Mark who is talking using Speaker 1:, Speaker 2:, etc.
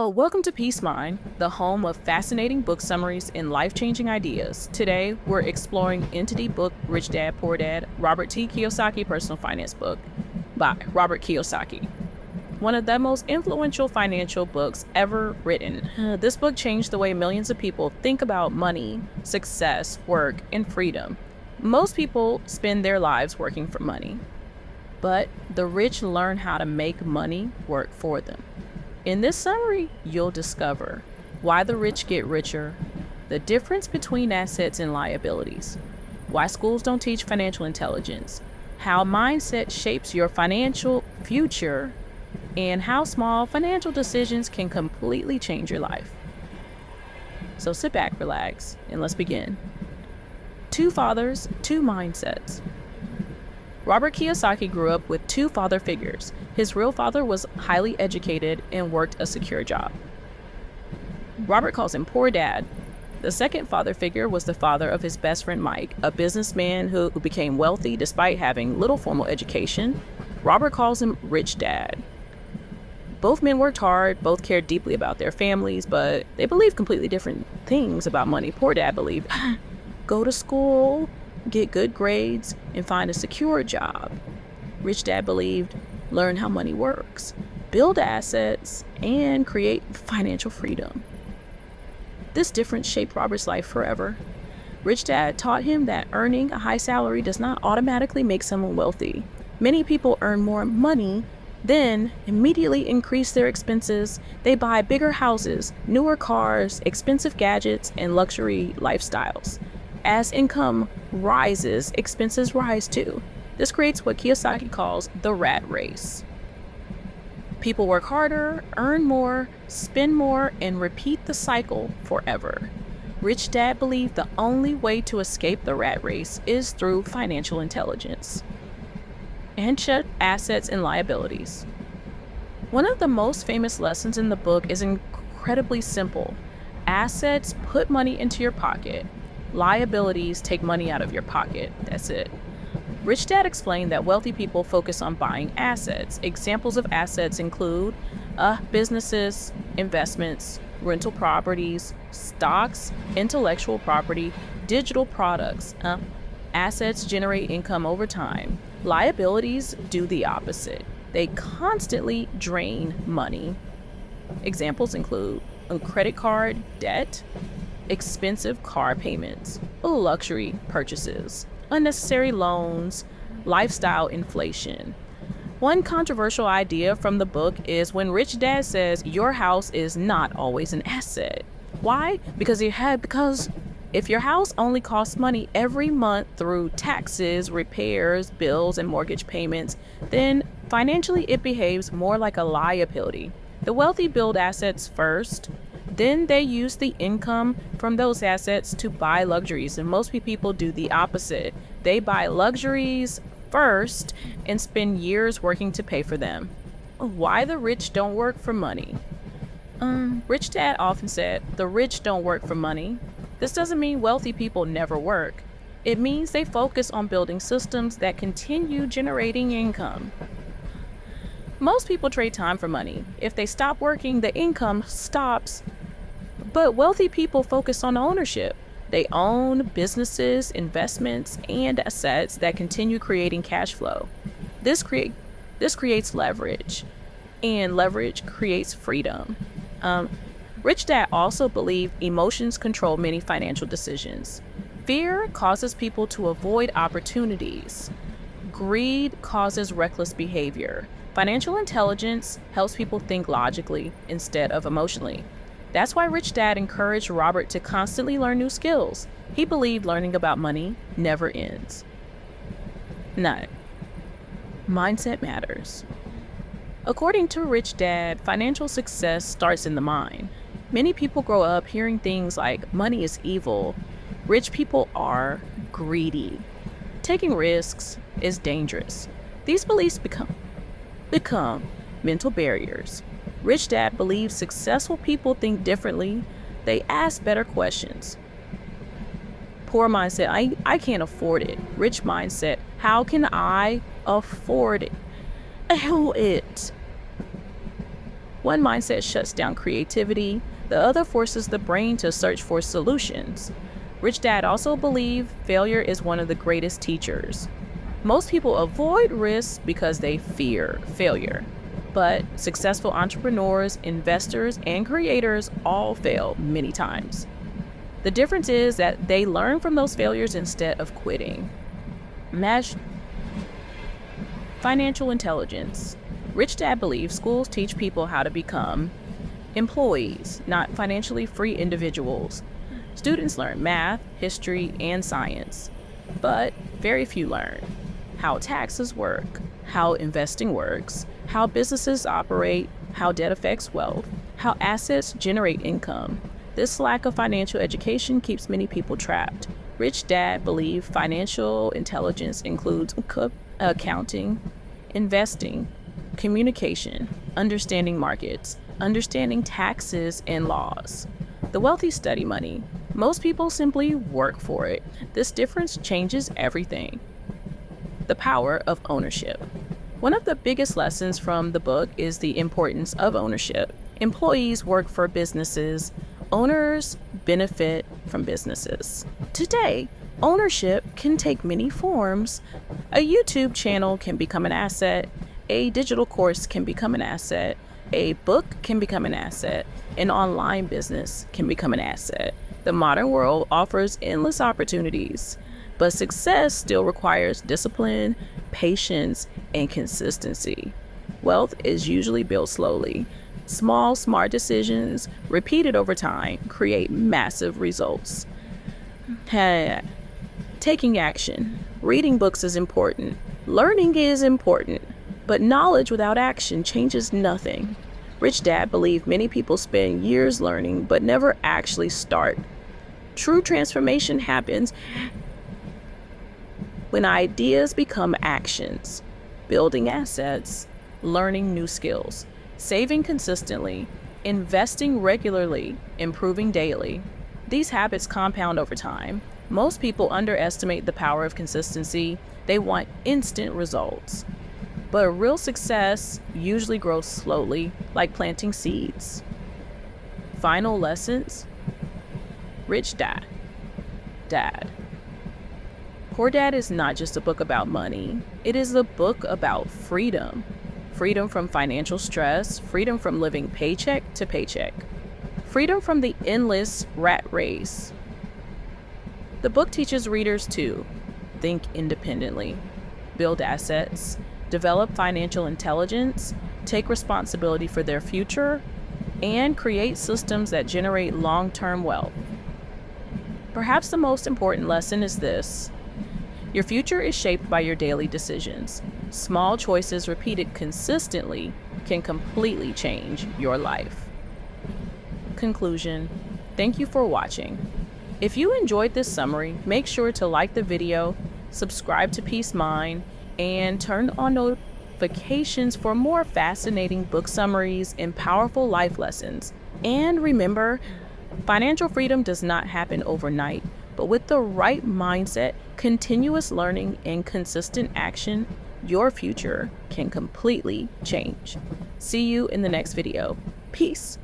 Speaker 1: So, welcome to Peace Mind, the home of fascinating book summaries and life-changing ideas. Today, we're exploring Entity Book Rich Dad, Poor Dad, Robert T. Kiyosaki Personal Finance Book by Robert Kiyosaki. One of the most influential financial books ever written. This book changed the way millions of people think about money, success, work, and freedom. Most people spend their lives working for money, but the rich learn how to make money work for them. In this summary, you'll discover why the rich get richer, the difference between assets and liabilities, why schools don't teach financial intelligence, how mindset shapes your financial future, and how small financial decisions can completely change your life. So sit back, relax, and let's begin. Two fathers, two mindsets. Robert Kiyosaki grew up with two father figures. His real father was highly educated and worked a secure job. Robert calls him Poor Dad. The second father figure was the father of his best friend Mike, a businessman who became wealthy despite having little formal education. Robert calls him Rich Dad. Both men worked hard, both cared deeply about their families, but they believed completely different things about money. Poor Dad believed, go to school, get good grades, and find a secure job. Rich Dad believed, learn how money works, build assets, and create financial freedom. This difference shaped Robert's life forever. Rich Dad taught him that earning a high salary does not automatically make someone wealthy. Many people earn more money, then immediately increase their expenses. They buy bigger houses, newer cars, expensive gadgets, and luxury lifestyles. As income rises, expenses rise too. This creates what Kiyosaki calls the rat race. People work harder, earn more, spend more, and repeat the cycle forever. Rich Dad believed the only way to escape the rat race is through financial intelligence and check assets and liabilities. One of the most famous lessons in the book is incredibly simple. Assets put money into your pocket. Liabilities take money out of your pocket. That's it. Rich Dad explained that wealthy people focus on buying assets. Examples of assets include businesses, investments, rental properties, stocks, intellectual property, digital products. Assets generate income over time. Liabilities do the opposite. They constantly drain money. Examples include a credit card debt, expensive car payments, luxury purchases, unnecessary loans, lifestyle inflation. One controversial idea from the book is when Rich Dad says your house is not always an asset. Why? Because if your house only costs money every month through taxes, repairs, bills, and mortgage payments, then financially it behaves more like a liability. The wealthy build assets first, then they use the income from those assets to buy luxuries, and most people do the opposite. They buy luxuries first and spend years working to pay for them. Why the rich don't work for money? Rich Dad often said, the rich don't work for money. This doesn't mean wealthy people never work. It means they focus on building systems that continue generating income. Most people trade time for money. If they stop working, the income stops. But wealthy people focus on ownership. They own businesses, investments, and assets that continue creating cash flow. This creates leverage, and leverage creates freedom. Rich Dad also believed emotions control many financial decisions. Fear causes people to avoid opportunities. Greed causes reckless behavior. Financial intelligence helps people think logically instead of emotionally. That's why Rich Dad encouraged Robert to constantly learn new skills. He believed learning about money never ends. 9. Mindset matters. According to Rich Dad, financial success starts in the mind. Many people grow up hearing things like money is evil, rich people are greedy, taking risks is dangerous. These beliefs become mental barriers. Rich Dad believes successful people think differently. They ask better questions. Poor mindset, I can't afford it. Rich mindset, how can I afford it? It. One mindset shuts down creativity, the other forces the brain to search for solutions. Rich Dad also believes failure is one of the greatest teachers. Most people avoid risks because they fear failure. But successful entrepreneurs, investors, and creators all fail many times. The difference is that they learn from those failures instead of quitting. Financial intelligence. Rich Dad believes schools teach people how to become employees, not financially free individuals. Students learn math, history, and science, but very few learn how taxes work, how investing works, how businesses operate, how debt affects wealth, how assets generate income. This lack of financial education keeps many people trapped. Rich Dad believes financial intelligence includes accounting, investing, communication, understanding markets, understanding taxes and laws. The wealthy study money. Most people simply work for it. This difference changes everything. The power of ownership. One of the biggest lessons from the book is the importance of ownership. Employees work for businesses. Owners benefit from businesses. Today, ownership can take many forms. A YouTube channel can become an asset. A digital course can become an asset. A book can become an asset. An online business can become an asset. The modern world offers endless opportunities, but success still requires discipline, patience, and consistency. Wealth is usually built slowly. Small, smart decisions, repeated over time, create massive results. Taking action. Reading books is important. Learning is important. But knowledge without action changes nothing. Rich Dad believed many people spend years learning but never actually start. True transformation happens when ideas become actions, building assets, learning new skills, saving consistently, investing regularly, improving daily. These habits compound over time. Most people underestimate the power of consistency. They want instant results. But real success usually grows slowly, like planting seeds. Final lessons. Rich Dad. Poor Dad is not just a book about money. It is a book about freedom. Freedom from financial stress, freedom from living paycheck to paycheck, freedom from the endless rat race. The book teaches readers to think independently, build assets, develop financial intelligence, take responsibility for their future, and create systems that generate long-term wealth. Perhaps the most important lesson is this: your future is shaped by your daily decisions. Small choices repeated consistently can completely change your life. Conclusion. Thank you for watching. If you enjoyed this summary, make sure to like the video, subscribe to Peace Mind, and turn on notifications for more fascinating book summaries and powerful life lessons. And remember, financial freedom does not happen overnight, but with the right mindset, continuous learning, and consistent action, your future can completely change. See you in the next video. Peace.